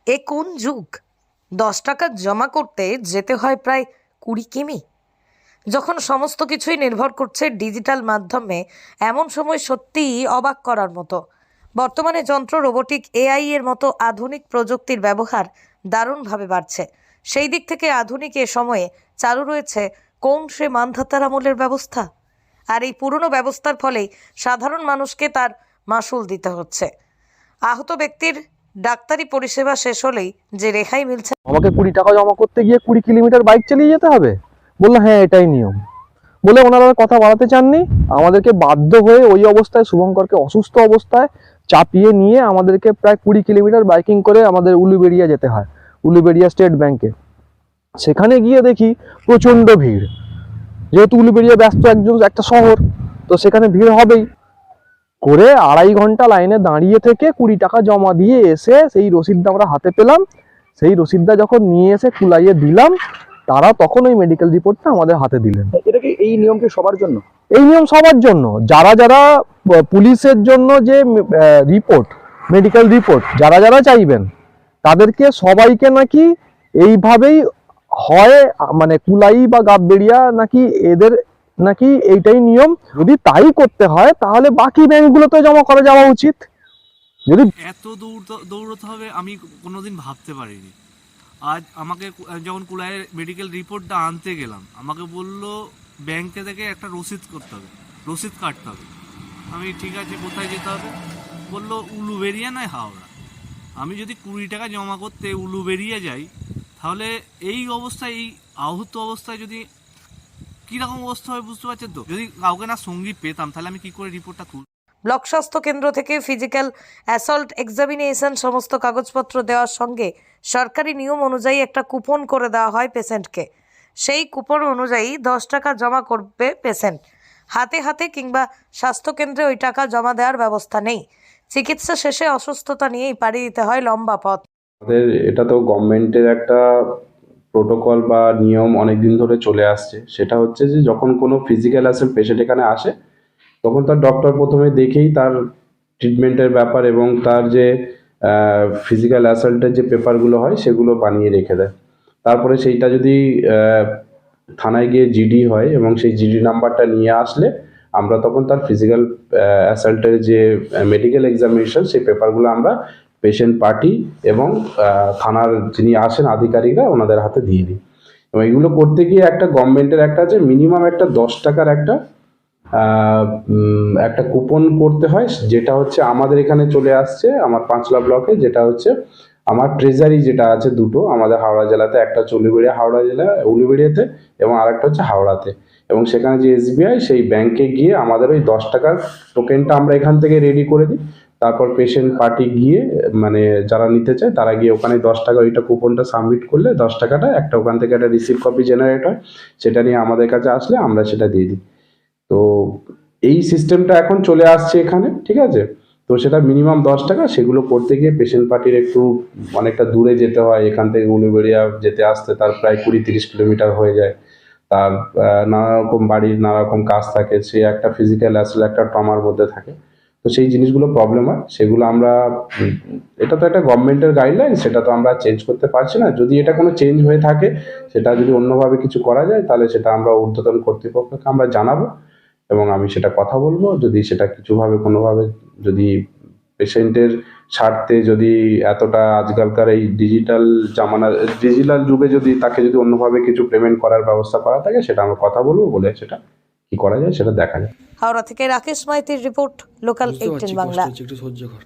এ কোন যুগ? 10 টাকা জমা করতে যেতে হয় প্রায় 20 কিমি। যখন সমস্ত কিছুই নির্ভর করছে ডিজিটাল মাধ্যমে, এমন সময় সত্যিই অবাক করার মতো। বর্তমানে যন্ত্র, রোবোটিক, এআই এর মতো আধুনিক প্রযুক্তির ব্যবহার দারুণভাবে বাড়ছে। সেই দিক থেকে আধুনিক এ সময়ে চালু রয়েছে কোন সে মানধাতার আমলের ব্যবস্থা। আর এই পুরনো ব্যবস্থার ফলেই সাধারণ মানুষকে তার মাশুল দিতে হচ্ছে। আহত ব্যক্তির ডাক্তারি পরিষেবা শেষ হলেই যে রেহাই মিলছে। আমাকে 20 টাকা জমা করতে গিয়ে 20 কিলোমিটার বাইক চালিয়ে যেতে হবে। বললো হ্যাঁ এটাই নিয়ম। বলে ওনারা আর কথা বাড়াতে চাননি, আমাদেরকে বাধ্য হয়ে ওই অবস্থায় শুভঙ্করকে অসুস্থ অবস্থায় চাপিয়ে নিয়ে আমাদেরকে প্রায় 20 কিলোমিটার বাইকিং করে আমাদের উলুবেড়িয়া যেতে হয়, উলুবেড়িয়া স্টেট ব্যাংকে। সেখানে গিয়ে দেখি প্রচন্ড ভিড়, যেহেতু উলুবেড়িয়া ব্যস্ত একটা শহর, তো সেখানে ভিড় হবেই। করে 2.5 ঘন্টা লাইনে দাঁড়িয়ে থেকে 20 টাকা জমা দিয়ে এসে সেই রসিদটা আমরা হাতে পেলাম। সেই রসিদটা যখন নিয়ে এসে কুলাইয়ে দিলাম, তারা তখন ওই মেডিকেল রিপোর্টটা আমাদের হাতে দিলেন। এটা কি এই নিয়ম কি সবার জন্য? এই নিয়ম সবার জন্য। যারা যারা পুলিশের জন্য যে রিপোর্ট, মেডিকেল রিপোর্ট যারা যারা চাইবেন, তাদেরকে সবাইকে নাকি এইভাবেই হয়, মানে কুলাই বা গাববেড়িয়া নাকি এদের নাকি এইটাই নিয়ম। যদি তাই করতে হয় তাহলে বাকি ব্যাংকগুলোতে জমা করে যাওয়া উচিত। যদি এত দৌড়তে হবে আমি কোনোদিন ভাবতে পারিনি। আজ আমাকে যখন কুলাইয়ের মেডিকেল রিপোর্টটা আনতে গেলাম, আমাকে বললো ব্যাংকে থেকে একটা রসিদ করতে হবে, রসিদ কাটতে হবে। আমি ঠিক আছে, কোথায় যেতে হবে? বললো উলুবেড়িয়া নয় হাওড়া। আমি যদি 20 টাকা জমা করতে উলুবেড়িয়া যাই, তাহলে এই অবস্থায়, এই আহত অবস্থায় যদি কীরকম অবস্থা হয় বুঝতে পারছেন তো। যদি কাউকে না সঙ্গী পেতাম, তাহলে আমি কি করে রিপোর্টটা তুলব? ব্লক স্বাস্থ্য কেন্দ্র থেকে ফিজিক্যাল অ্যাসল্ট এক্সামিনেশন সমস্ত কাগজপত্র দেওয়ার সঙ্গে সরকারি নিয়ম অনুযায়ী একটা কুপন করে দেওয়া হয় পেশেন্টকে। সেই কুপন অনুযায়ী 10 টাকা জমা করবে পেশেন্ট। হাতে হাতে কিংবা স্বাস্থ্যকেন্দ্রে ওই টাকা জমা দেওয়ার ব্যবস্থা নেই। চিকিৎসা শেষে অসুস্থতা নিয়েই পাড়ি দিতে হয় লম্বা পথ। আমাদের এটা তো গভর্নমেন্টের একটা প্রোটোকল বা নিয়ম অনেকদিন ধরে চলে আসছে। সেটা হচ্ছে যে যখন কোনো ফিজিক্যাল অ্যাসেল্ট পেশেন্ট এখানে আসে, তখন তার ডক্টর প্রথমে দেখেই তার ট্রিটমেন্টের ব্যাপার এবং তার যে ফিজিক্যাল অ্যাসেল্টের যে পেপারগুলো হয় সেগুলো বানিয়ে রেখে দেয়। তারপরে সেইটা যদি থানায় গিয়ে জিডি হয় এবং সেই জিডি নাম্বারটা নিয়ে আসলে আমরা তখন তার ফিজিক্যাল অ্যাসেল্টের যে মেডিকেল এক্সামিনেশন সেই পেপারগুলো আমরা পেশেন্ট পার্টি এবং থানার যিনি আসেন আধিকারিকরা ওনাদের হাতে দিয়ে দিই। এবং এগুলো করতে গিয়ে একটা গভর্নমেন্টের একটা যে মিনিমাম একটা 10 টাকার একটা কুপন করতে হয়, যেটা হচ্ছে আমাদের এখানে চলে আসছে আমার পাঁচলা ব্লকে। যেটা হচ্ছে আমার ট্রেজারি যেটা আছে দুটো, আমাদের হাওড়া জেলাতে, একটা হচ্ছে উলুবেড়িয়া হাওড়া জেলা উলুবেড়িয়াতে এবং আরেকটা হচ্ছে হাওড়াতে। এবং সেখানে যে এসবিআই, সেই ব্যাংকে গিয়ে আমাদের ওই 10 টাকার টোকেনটা আমরা এখান থেকে রেডি করে দিই। তারপর পেশেন্ট পার্টি গিয়ে, মানে যারা নিতে চায় তারা গিয়ে ওখানে 10 টাকা ওইটা কুপনটা সাবমিট করলে 10 টাকাটা একটা ওখান থেকে একটা রিসিভ কপি জেনারেট হয়, সেটা নিয়ে আমাদের কাছে আসলে আমরা সেটা দিয়ে দিই। তো এই সিস্টেমটা এখন চলে আসছে এখানে, ঠিক আছে। তো সেটা মিনিমাম 10 টাকা, সেগুলো করতে গিয়ে পেশেন্ট পার্টির একটু অনেকটা দূরে যেতে হয়। এখান থেকে উলুবেড়িয়া যেতে আসতে তার প্রায় 20-30 কিলোমিটার হয়ে যায়। তার নানা রকম বাড়ির নানা রকম কাজ থাকে, সে একটা ফিজিক্যাল আসলে একটা ট্রমার মধ্যে থাকে। তো সেই জিনিসগুলো প্রবলেম হয়, সেগুলো আমরা, এটা তো একটা গভর্নমেন্টের গাইডলাইন, সেটা তো আমরা চেঞ্জ করতে পারছি না। যদি এটা কোনো চেঞ্জ হয়ে থাকে, সেটা যদি অন্যভাবে কিছু করা যায়, তাহলে সেটা আমরা ঊর্ধ্বতন কর্তৃপক্ষকে আমরা জানাবো এবং আমি সেটা কথা বলবো। যদি সেটা কিছুভাবে কোনোভাবে যদি পেশেন্টের স্বার্থে যদি এতটা আজকালকার এই ডিজিটাল যুগে যদি তাকে যদি অন্যভাবে কিছু পেমেন্ট করার ব্যবস্থা করা থাকে, সেটা আমরা কথা বলবো, বলে সেটা কি করা যায় সেটা দেখা যায়। হাওড়া থেকে রাকেশ মাইতির রিপোর্ট, লোকাল 18 বাংলা। একটু সহ্য কর।